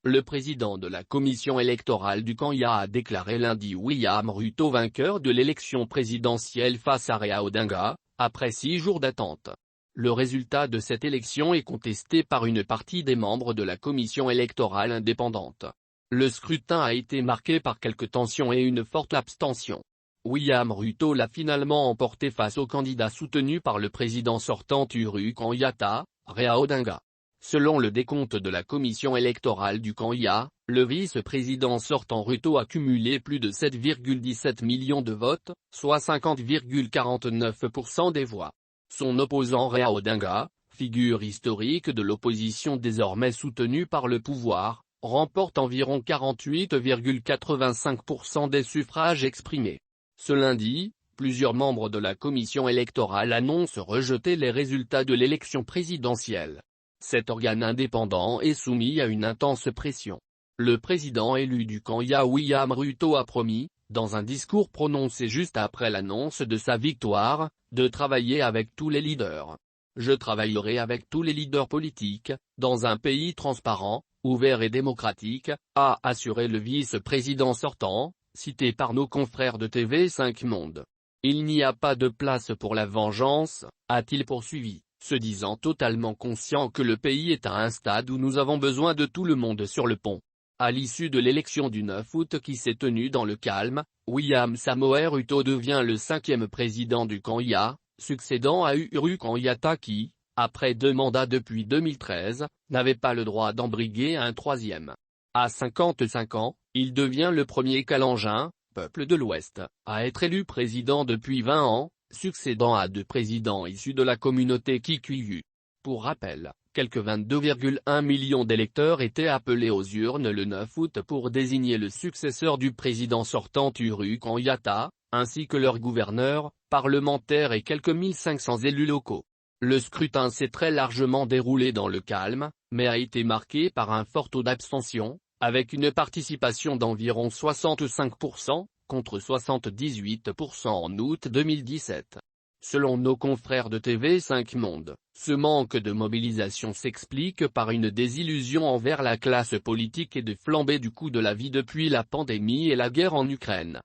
Le président de la commission électorale du Kenya a déclaré lundi William Ruto vainqueur de l'élection présidentielle face à Raila Odinga, après 6 jours d'attente. Le résultat de cette élection est contesté par une partie des membres de la commission électorale indépendante. Le scrutin a été marqué par quelques tensions et une forte abstention. William Ruto l'a finalement emporté face au candidat soutenu par le président sortant Uhuru Kenyatta, Raila Odinga. Selon le décompte de la commission électorale du Kenya, le vice-président sortant Ruto a cumulé plus de 7,17 millions de votes, soit 50,49% des voix. Son opposant Raila Odinga, figure historique de l'opposition désormais soutenue par le pouvoir, remporte environ 48,85% des suffrages exprimés. Ce lundi, plusieurs membres de la commission électorale annoncent rejeter les résultats de l'élection présidentielle. Cet organe indépendant est soumis à une intense pression. Le président élu du Kenya William Ruto a promis, dans un discours prononcé juste après l'annonce de sa victoire, de travailler avec tous les leaders. Je travaillerai avec tous les leaders politiques, dans un pays transparent, ouvert et démocratique, a assuré le vice-président sortant, cité par nos confrères de TV5 Monde. Il n'y a pas de place pour la vengeance, a-t-il poursuivi, se disant totalement conscient que le pays est à un stade où nous avons besoin de tout le monde sur le pont. À l'issue de l'élection du 9 août qui s'est tenue dans le calme, William Samoei Ruto devient le 5e président du Kenya, succédant à Uhuru Kenyatta qui, après 2 mandats depuis 2013, n'avait pas le droit d'embriguer un 3e. À 55 ans, il devient le premier Kalenjin, peuple de l'Ouest, à être élu président depuis 20 ans, succédant à 2 présidents issus de la communauté Kikuyu. Pour rappel, quelques 22,1 millions d'électeurs étaient appelés aux urnes le 9 août pour désigner le successeur du président sortant Uhuru Kenyatta, ainsi que leur gouverneur, parlementaires et quelques 1500 élus locaux. Le scrutin s'est très largement déroulé dans le calme, mais a été marqué par un fort taux d'abstention, avec une participation d'environ 65%, contre 78% en août 2017. Selon nos confrères de TV5 Monde, ce manque de mobilisation s'explique par une désillusion envers la classe politique et de flambée du coût de la vie depuis la pandémie et la guerre en Ukraine.